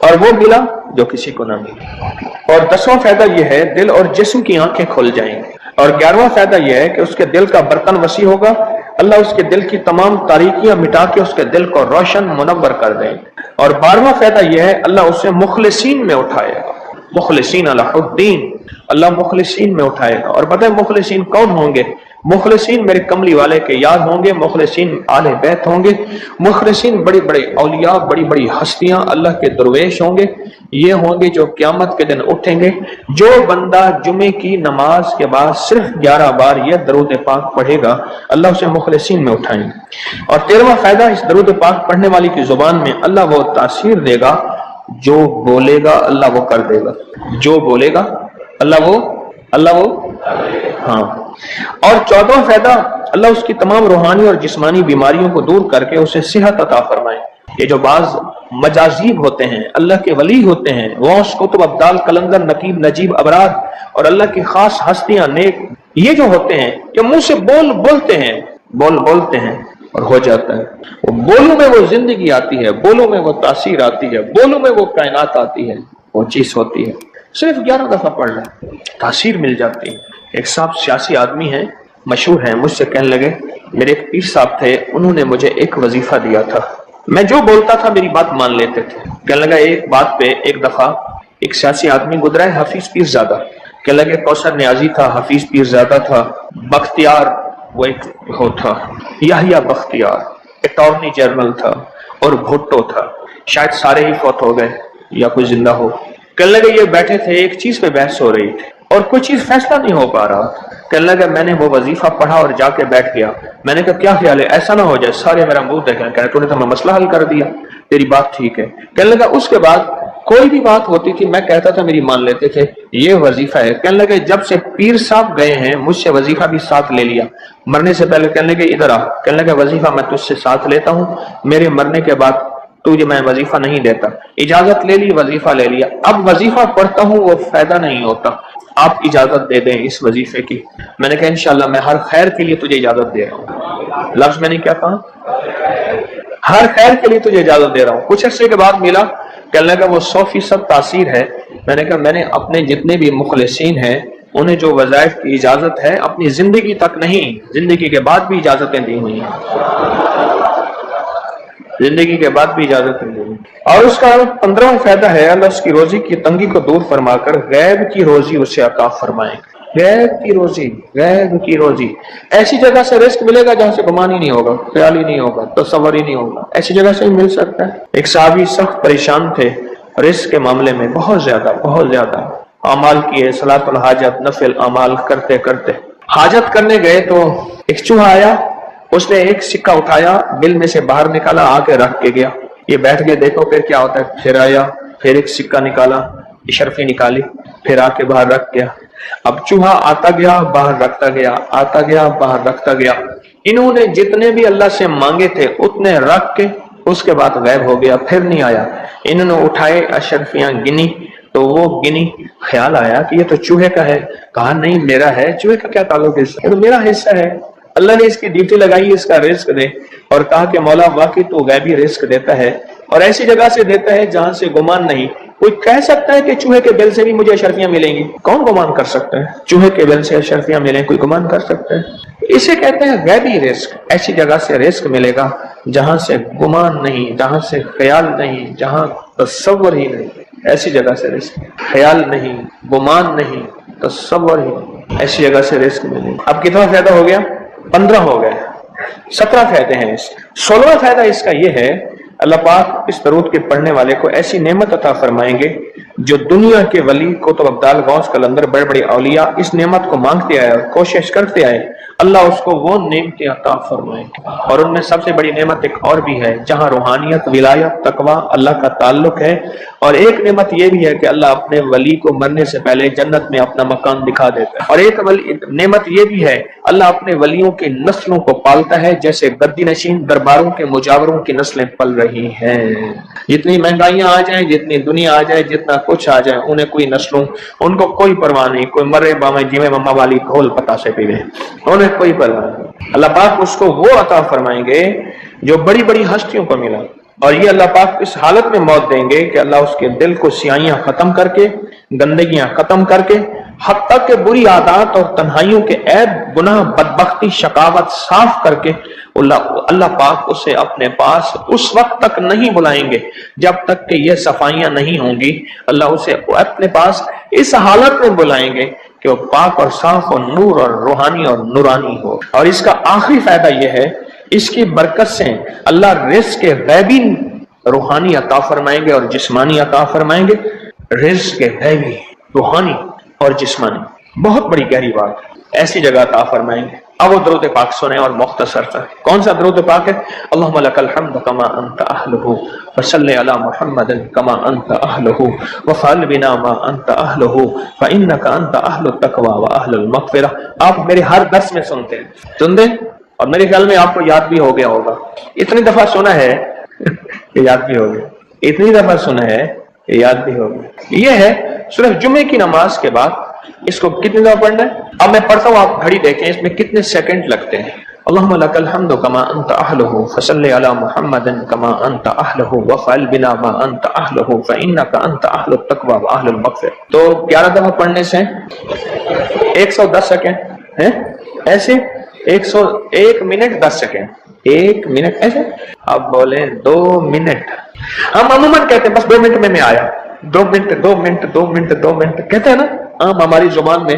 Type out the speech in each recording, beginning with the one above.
اور وہ ملا جو کسی کو نہ ملا۔ اور 10واں فائدہ یہ ہے دل اور جسم کی آنکھیں کھل جائیں گی۔ اور 11واں فائدہ یہ ہے کہ اس کے دل کا برتن وسیع ہوگا، اللہ اس کے دل کی تمام تاریکیاں مٹا کے اس کے دل کو روشن منور کر دیں گے۔ اور 12واں فائدہ یہ ہے اللہ اسے مخلصین میں اٹھائے گا، مخلصین علی الدین، اللہ مخلصین میں اٹھائے گا۔ اور پتہ ہے مخلصین کون ہوں گے؟ مخلصین میرے کملی والے کے یار ہوں گے، مخلصین آل بیت ہوں گے، مخلصین بڑی بڑی اولیاء، بڑی بڑی ہستیاں اللہ کے درویش ہوں گے، یہ ہوں گے جو قیامت کے دن اٹھیں گے۔ جو بندہ جمعے کی نماز کے بعد صرف 11 بار یہ درود پاک پڑھے گا اللہ اسے مخلصین میں اٹھائیں گے۔ اور 13واں فائدہ اس درود پاک پڑھنے والی کی زبان میں اللہ وہ تاثیر دے گا، جو بولے گا اللہ وہ کر دے گا، جو بولے گا اللہ وہ ہاں۔ اور 14واں فائدہ اللہ اس کی تمام روحانی اور جسمانی بیماریوں کو دور کر کے اسے صحت عطا فرمائے۔ یہ جو بعض مجاذیب ہوتے ہیں، اللہ کے ولی ہوتے ہیں، غوث، قطب، ابدال، قلندر، نقیب، نجیب، ابرار اور اللہ کی خاص ہستیاں، نیک، یہ جو ہوتے ہیں یہ منہ سے بولتے ہیں اور ہو جاتا ہے۔ وہ بولوں میں وہ زندگی آتی ہے، بولوں میں وہ تاثیر آتی ہے، بولوں میں وہ کائنات آتی ہے، وہ چیز ہوتی ہے۔ صرف 11 دفعہ پڑھ لیں تاثیر مل جاتی ہے۔ ایک صاحب سیاسی آدمی ہیں، مشہور ہیں، مجھ سے کہنے لگے میرے ایک پیر صاحب تھے، انہوں نے مجھے ایک وظیفہ دیا تھا، میں جو بولتا تھا میری بات مان لیتے تھے۔ کہنے لگا ایک بات پہ ایک دفعہ ایک سیاسی آدمی گزرا ہے، حفیظ پیر زادہ، کہنے لگے کوثر نیازی تھا، حفیظ پیر زادہ تھا، بختیار وہ ایک ہو تھا، یحییٰ بختیار اٹارنی جنرل تھا، اور بھٹو تھا، شاید سارے ہی فوت ہو گئے یا کوئی زندہ ہو۔ کہنے لگے یہ بیٹھے تھے، ایک چیز پہ بحث ہو رہی تھی اور کوئی چیز فیصلہ نہیں ہو پا رہا۔ کہنے لگا میں نے وہ وظیفہ پڑھا اور جا کے بیٹھ گیا، میں نے کہا کیا خیال ہے ایسا نہ ہو جائے، سارے میرا منہ دیکھیں، کہہ رہے تو نے تو میں مسئلہ حل کر دیا، تیری بات ٹھیک ہے۔ کہنے لگا اس کے بعد کوئی بھی بات ہوتی تھی میں کہتا تھا میری مان لیتے تھے، یہ وظیفہ ہے۔ کہنے لگے جب سے پیر صاحب گئے ہیں مجھ سے وظیفہ بھی ساتھ لے لیا، مرنے سے پہلے کہنے لگے ادھر آ، کہنے لگا وظیفہ میں تجھ سے ساتھ لیتا ہوں، میرے مرنے کے بعد تجھے میں وظیفہ نہیں دیتا، اجازت لے لی، وظیفہ لے لیا، اب وظیفہ پڑھتا ہوں وہ فائدہ نہیں ہوتا، آپ اجازت دے دیں اس وظیفے کی۔ میں نے کہا انشاءاللہ میں ہر خیر کے لیے تجھے اجازت دے رہا ہوں، لفظ میں نے کیا کہا، ہر خیر کے لیے تجھے اجازت دے رہا ہوں۔ کچھ عرصے کے بعد ملا، کہنے لگا وہ 100% تاثیر ہے۔ میں نے کہا میں نے اپنے جتنے بھی مخلصین ہیں انہیں جو وظائف کی اجازت ہے اپنی زندگی تک نہیں، زندگی کے بعد بھی اجازتیں دی ہوئی ہیں، زندگی کے بعد بھی اجازت دی ہوئی۔ اور اس کا 15واں فائدہ ہے اللہ اس کی روزی کی تنگی کو دور فرما کر غیب کی روزی اسے عطا فرمائے گا۔ غیب کی روزی ایسی جگہ سے رزق ملے گا جہاں سے گمان ہی نہیں ہوگا، خیال ہی نہیں ہوگا، تصور ہی نہیں ہوگا، ایسی جگہ سے ہی مل سکتا ہے۔ ایک صحابی سخت پریشان تھے رزق کے معاملے میں، بہت زیادہ اعمال کیے، صلاۃ الحاجت، نفل اعمال کرتے کرتے حاجت کرنے گئے تو ایک چوہا آیا، اس نے ایک سکہ اٹھایا، بل میں سے باہر نکالا، آ کے رکھ کے گیا، یہ بیٹھ کے دیکھو پھر کیا ہوتا ہے، پھر آیا، پھر ایک سکہ نکالا، اشرفی نکالی، پھر آ کے باہر رکھ گیا۔ اب چوہا آتا گیا باہر رکھتا گیا، آتا گیا باہر رکھتا گیا، انہوں نے جتنے بھی اللہ سے مانگے تھے اتنے رکھ کے اس کے بعد غائب ہو گیا، پھر نہیں آیا۔ انہوں نے اٹھائے اشرفیاں گنی تو وہ گنی، خیال آیا کہ یہ تو چوہے کا ہے، کہا نہیں میرا ہے، چوہے کا کیا تعلق ہے، یہ تو میرا حصہ ہے۔ اللہ نے اس کی ڈیوٹی لگائی اس کا رزق دے، اور کہا کہ مولا واقعی تو غیبی رزق دیتا ہے اور ایسی جگہ سے دیتا ہے جہاں سے گمان نہیں۔ کوئی کہہ سکتا ہے کہ چوہے کے بل سے بھی مجھے اشرفیاں ملیں گی؟ کون گمان کر سکتا ہے چوہے کے بل سے اشرفیاں ملیں؟ کوئی گمان کر سکتا ہے؟ اسے کہتے ہیں غیبی رزق، ایسی جگہ سے رزق ملے گا جہاں سے گمان نہیں، جہاں سے خیال نہیں، جہاں تصور ہی نہیں، ایسی جگہ سے رزق، خیال نہیں، گمان نہیں، تصور ہی نہیں، ایسی جگہ سے رزق ملے گا۔ اب کتنا فائدہ ہو گیا؟ 15 ہو گئے، 17 فائدے ہیں اس۔ 16واں فائدہ اس کا یہ ہے اللہ پاک اس درود کے پڑھنے والے کو ایسی نعمت عطا فرمائیں گے جو دنیا کے ولی قطب ابدال غوث قلندر بڑے بڑے اولیاء اس نعمت کو مانگتے آئے اور کوشش کرتے آئے، اللہ اس کو وہ نعمتیں عطا فرمائیں گے۔ اور ان میں سب سے بڑی نعمت ایک اور بھی ہے جہاں روحانیت، ولایت، تقوی، اللہ کا تعلق ہے، اور ایک نعمت یہ بھی ہے کہ اللہ اپنے ولی کو مرنے سے پہلے جنت میں اپنا مکان دکھا دیتا ہے، اور ایک نعمت یہ بھی ہے اللہ اپنے ولیوں کی نسلوں کو پالتا ہے جیسے گدی نشین درباروں کے مجاوروں کی نسلیں پل رہی ہیں۔ جتنی مہنگائیاں آ جائیں، جتنی دنیا آ جائے، جتنا کچھ آ جائے، انہیں کوئی نسلوں، ان کو کوئی پرواہ نہیں، کوئی مرے بامے جیوے مما والی ڈھول پتا سے پیوے، انہیں کوئی پرواہ نہیں۔ اللہ پاک اس کو وہ عطا فرمائیں گے جو بڑی بڑی ہستیوں کو ملا، اور یہ اللہ پاک اس حالت میں موت دیں گے کہ اللہ اس کے دل کو سیاہیاں ختم کر کے، گندگیاں ختم کر کے، حتیٰ کہ بری عادات اور تنہائیوں کے عیب، گناہ، بدبختی، شقاوت صاف کر کے اللہ پاک اسے اپنے پاس اس وقت تک نہیں بلائیں گے جب تک کہ یہ صفائیاں نہیں ہوں گی۔ اللہ اسے اپنے پاس اس حالت میں بلائیں گے کہ وہ پاک اور صاف اور نور اور روحانی اور نورانی ہو۔ اور اس کا آخری فائدہ یہ ہے، اس کی برکت سے اللہ رزق کے غیبی روحانی عطا فرمائیں گے اور جسمانی عطا فرمائیں گے۔ رزق کے غیبی روحانی اور جسمانی، بہت بڑی گہری بات، ایسی جگہ عطا فرمائیں گے۔ اب وہ درود پاک سنیں اور مختصر تھا۔ کون سا درود پاک ہے؟ اللہم لک الحمد کما انت اہلہ وصلی علی محمد کما انت اہلہ وفعل بنا ما انت اہلہ فانک انت اہل التقوی واہل المغفرہ۔ آپ میرے ہر درس میں سنتے ہیں، سن دیں، اور میرے خیال میں آپ کو یاد بھی ہو گیا ہوگا۔ اتنی دفعہ سنا ہے کہ یاد بھی ہو گیا، اتنی دفعہ سنا ہے کہ یاد بھی ہو گیا۔ یہ ہے صرف جمعے کی نماز کے بعد اس کو کتنی دفعہ پڑھنا ہے؟ اب میں پڑھتا ہوں، آپ گھڑی دیکھیں اس میں کتنے سیکنڈ لگتے ہیں۔ اللہم لک الحمد کما انت اہلہ فصلی علی محمد کما انت اہلہ وفعل بنا ما انت اہلہ فانک انت اہل التقوی واہل المغفرہ۔ تو 11 دفعہ پڑھنے سے 110 سیکنڈ ہے، ایسے 101 منٹ 10 سیکنڈ، 1 منٹ ایسے۔ اب بولیں 2 منٹ، ہم عموماً کہتے ہیں بس 2 منٹ میں آیا، 2 منٹ 2 منٹ 2 منٹ 2 منٹ کہتے ہیں نا، عام ہماری زبان میں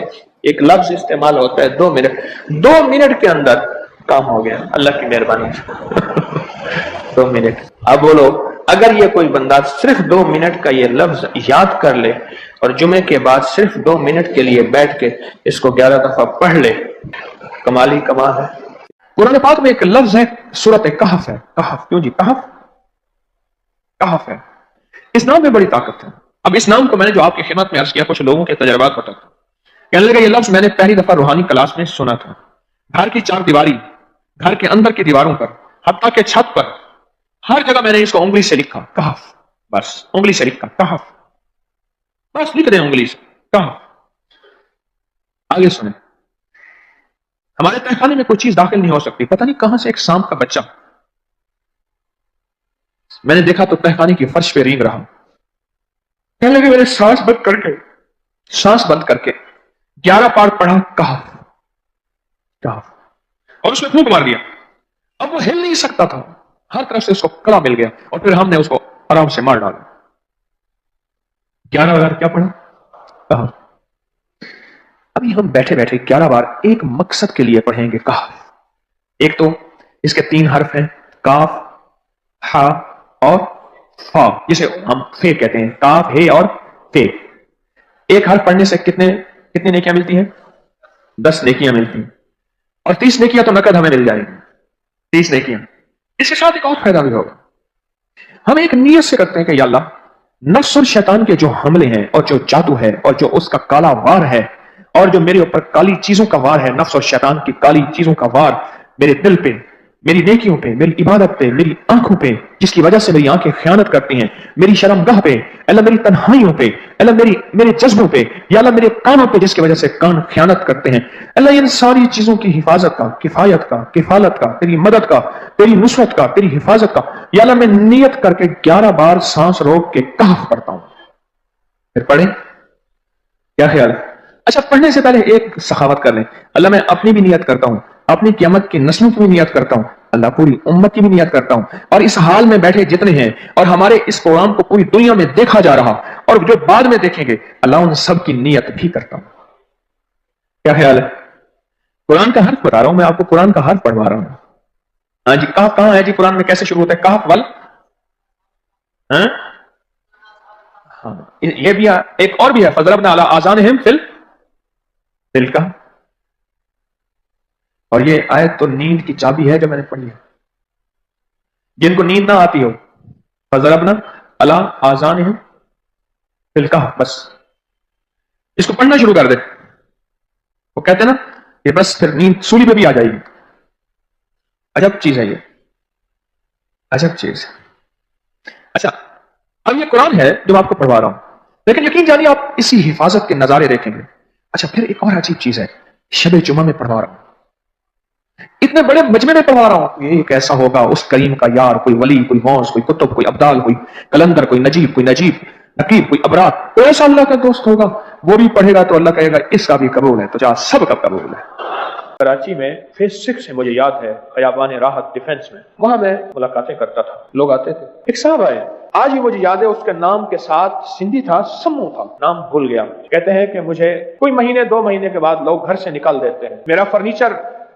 ایک لفظ استعمال ہوتا ہے 2 منٹ۔ 2 منٹ کے اندر کام ہو گیا اللہ کی مہربانی سے۔ 2 منٹ۔ اب بولو، اگر یہ کوئی بندہ صرف 2 منٹ کا یہ لفظ یاد کر لے اور جمعے کے بعد صرف 2 منٹ کے لیے بیٹھ کے اس کو 11 دفعہ پڑھ لے، کمال ہی کمال ہے۔ قرآن پاک میں ایک لفظ ہے، سورۃ کہف ہے۔ کہف، کیوں جی کہف؟ کہف ہے، اس نام میں بڑی طاقت ہے۔ اب اس نام کو میں نے جو آپ کی خدمت میں عرض کیا، کچھ لوگوں کے تجربات بتا تھا، کہنے لگا یہ لفظ میں نے پہلی دفعہ روحانی کلاس میں سنا تھا۔ گھر کی 4 دیواری، گھر کے اندر کی دیواروں پر، حتیٰ کہ چھت پر، ہر جگہ میں نے اس کو انگلی سے لکھا، کہف، بس انگلی سے لکھا کہف، بس لکھ دیں انگلی سے کہف۔ آگے سنیں، ہمارے تہخانے میں کوئی چیز داخل نہیں ہو سکتی، پتہ نہیں کہاں سے ایک سانپ کا بچہ میں نے دیکھا تو تہخانے کی فرش پہ رینگ رہا۔ کہنے لگے میں نے سانس بند کر کے 11 بار پڑھا کہف کہف، اور اس میں پھونک مار دیا۔ اب وہ ہل نہیں سکتا تھا، ہر طرف سے اس کو کڑا مل گیا، اور پھر ہم نے اس کو آرام سے مار ڈالا۔ 11 بار کیا پڑھا؟ کہف۔ ابھی ہم بیٹھے بیٹھے 11 بار ایک مقصد کے لیے پڑھیں گے کہف۔ ایک تو اس کے 3 حرف ہیں، کاف، ہا اور فا، جسے ہم فے کہتے ہیں، کاف، ہے اور فے۔ ایک حرف پڑھنے سے کتنی نیکیاں ملتی ہیں؟ 10 نیکیاں ملتی ہیں، اور 30 نیکیاں تو نقد ہمیں مل جائیں گی، 30 نیکیاں۔ اس کے ساتھ ایک اور فائدہ بھی ہوگا، ہم ایک نیت سے کرتے ہیں کہ یا اللہ، نفس اور شیطان کے جو حملے ہیں اور جو جادو ہے اور جو اس کا کالا وار ہے اور جو میرے اوپر کالی چیزوں کا وار ہے، نفس اور شیطان کی کالی چیزوں کا وار میرے دل پہ، میری نیکیوں پہ، میری عبادت پہ، میری آنکھوں پہ، جس کی وجہ سے میری آنکھیں خیانت کرتی ہیں، میری شرمگاہ پہ، اللہ میری تنہائیوں پہ، اللہ میرے جذبوں پہ، یا اللہ میرے کانوں پہ جس کی وجہ سے کان خیانت کرتے ہیں، اللہ ان ساری چیزوں کی حفاظت کا، کفایت کا، کفالت کا، تیری مدد کا، تیری نصرت کا، تیری حفاظت کا، یا اللہ میں نیت کر کے 11 بار سانس روک کے کہف پڑھتا ہوں۔ پھر پڑھیں، کیا خیال ہے؟ اچھا، پڑھنے سے پہلے ایک سخاوت کر لیں، اللہ میں اپنی بھی نیت کرتا ہوں، اپنی قیامت کی نسلوں کی بھی نیت کرتا ہوں، اللہ پوری امت کی بھی نیت کرتا ہوں، اور اس حال میں بیٹھے جتنے ہیں اور ہمارے اس پروگرام کو پوری دنیا میں دیکھا جا رہا اور جو بعد میں دیکھیں گے، اللہ ان سب کی نیت بھی کرتا ہوں۔ کیا خیال ہے؟ قرآن کا حرف بتا رہا ہوں میں آپ کو، قرآن کا حرف پڑھوا رہا ہوں۔ ہاں جی، کہف کہاں ہے جی؟ قرآن میں کیسے شروع ہوتا ہے؟ کہف ول، ہاں یہ بھی ایک اور بھی ہے، فضربنا علی آذانہم فی الکہف، اور یہ آیت تو نیند کی چابی ہے جو میں نے پڑھی ہے۔ جن کو نیند نہ آتی ہو، فضربنا علی آذانہم فی الکہف، بس اس کو پڑھنا شروع کر دے، وہ کہتے ہیں نا کہ بس پھر نیند سولی پہ بھی آ جائے گی۔ عجب چیز ہے یہ، عجب چیز۔ اچھا، اب یہ قرآن ہے جو آپ کو پڑھوا رہا ہوں، لیکن یقین جانیے آپ اسی حفاظت کے نظارے دیکھیں گے۔ اچھا، پھر ایک اور عجیب چیز ہے، شب جمعہ میں پڑھوا رہا ہوں، اتنے بڑے مجمع میں پڑھا رہا ہوں، یہ کیسا ہوگا اس کریم کا یار، کوئی ولی، کوئی غوث، کوئی قطب، کوئی ابدال، کوئی کلندر، کوئی نجیب، کوئی نقیب، کوئی ابرار، تو ایسا اللہ کا دوست ہوگا، وہ بھی پڑھے گا تو اللہ کہے گا اس کا بھی قبول ہے، تو جا سب کا قبول ہے۔ کراچی میں فیس 6 سے مجھے یاد ہے خیابان راحت ڈیفنس میں، وہاں میں ملاقاتیں کرتا تھا، لوگ آتے تھے، ایک صاحب آئے، آج بھی مجھے یاد ہے، اس کے نام کے ساتھ سندھی تھا، سمو تھا، نام بھول گیا، کہتے ہیں کہ مجھے کوئی مہینے 2 مہینے کے بعد لوگ گھر سے نکال دیتے ہیں، میرا فرنیچر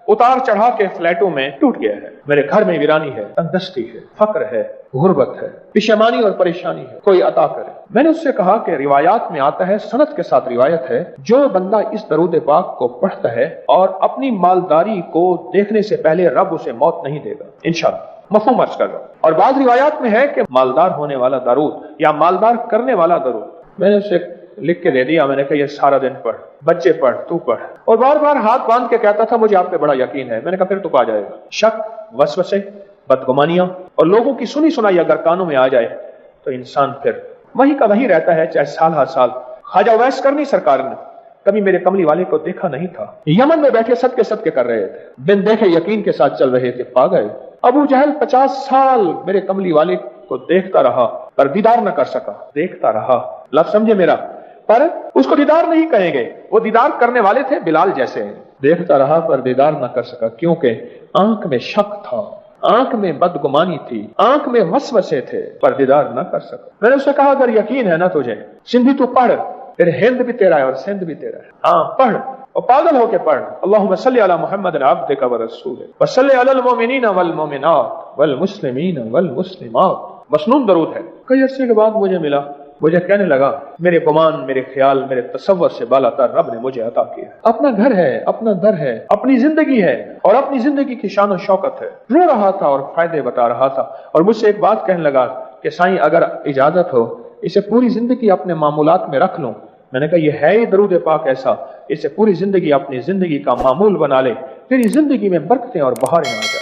اتار چڑھا کے فلیٹوں میں ٹوٹ گیا ہے، میرے گھر میں ویرانی ہے، تنگدستی ہے، فقر ہے، غربت ہے، پشیمانی اور پریشانی ہے، کوئی عطا کرے۔ میں نے اس سے کہا کہ روایات میں آتا ہے، سند کے ساتھ روایت ہے، جو بندہ اس درود پاک کو پڑھتا ہے اور اپنی مالداری کو دیکھنے سے پہلے رب اسے موت نہیں دے گا انشاءاللہ۔ مفہوم عرض کر رہا ہوں۔ اور بعض روایات میں ہے کہ مالدار ہونے والا درود یا مالدار کرنے والا درود، میں نے اسے لکھ کے دے دیا، میں نے کہا یہ سارا دن پڑھ، بچے پڑھ، تو پڑھ، اور بار بار ہاتھ باندھ کے کہتا تھا مجھے آپ پہ بڑا یقین ہے۔ میں نے کہا پھر تو پا جائے گا۔ شک، وسوسے، بدگمانیاں اور لوگوں کی سنی سنائی اگر کانوں میں آ جائے تو انسان پھر وہی کا وہی رہتا ہے، چاہے سال ہر سال۔ خواجہ اویس کرنی سرکار نے کبھی میرے کملی والے کو دیکھا نہیں تھا، یمن میں بیٹھے صدقے کر رہے تھے، بن دیکھے یقین کے ساتھ چل رہے تھے، پا گئے۔ ابو جہل 50 سال میرے کملی والے کو دیکھتا رہا پر دیدار نہ کر سکا، دیکھتا رہا، لفظ سمجھے میرا، پر اس کو دیدار نہیں کہیں گے، وہ دیدار کرنے والے تھے بلال جیسے، دیکھتا رہا پر دیدار نہ کر سکا، کیونکہ آنکھ میں شک تھا، آنکھ میں بدگمانی تھی، آنکھ میں وسوسے تھے، پر دیدار نہ کر سکا۔ میں نے اسے کہا اگر یقین ہے نا تجھے، سندھی تو پڑھ، پھر ہند بھی تیرا ہے اور سندھ بھی تیرا ہے، ہاں پڑھ، اور پاگل ہو کے پڑھ۔ اللہم صلی علی محمد عبدک ورسولک وصلی علی المؤمنین والمؤمنات والمسلمین والمسلمات، مسنون درود ہے۔ کئی عرصے کے بعد مجھے ملا، مجھے کہنے لگا میرے گمان، میرے خیال، میرے تصور سے بالا تر رب نے مجھے عطا کیا، اپنا گھر ہے، اپنا در ہے، اپنی زندگی ہے اور اپنی زندگی کی شان و شوکت ہے۔ رو رہا تھا اور فائدے بتا رہا تھا، اور مجھ سے ایک بات کہنے لگا کہ سائیں اگر اجازت ہو اسے پوری زندگی اپنے معمولات میں رکھ لوں۔ میں نے کہا یہ ہے ہی درود پاک ایسا، اسے پوری زندگی اپنی زندگی کا معمول بنا لے، پھر اس زندگی میں برکتیں اور بہاریں آ جائیں۔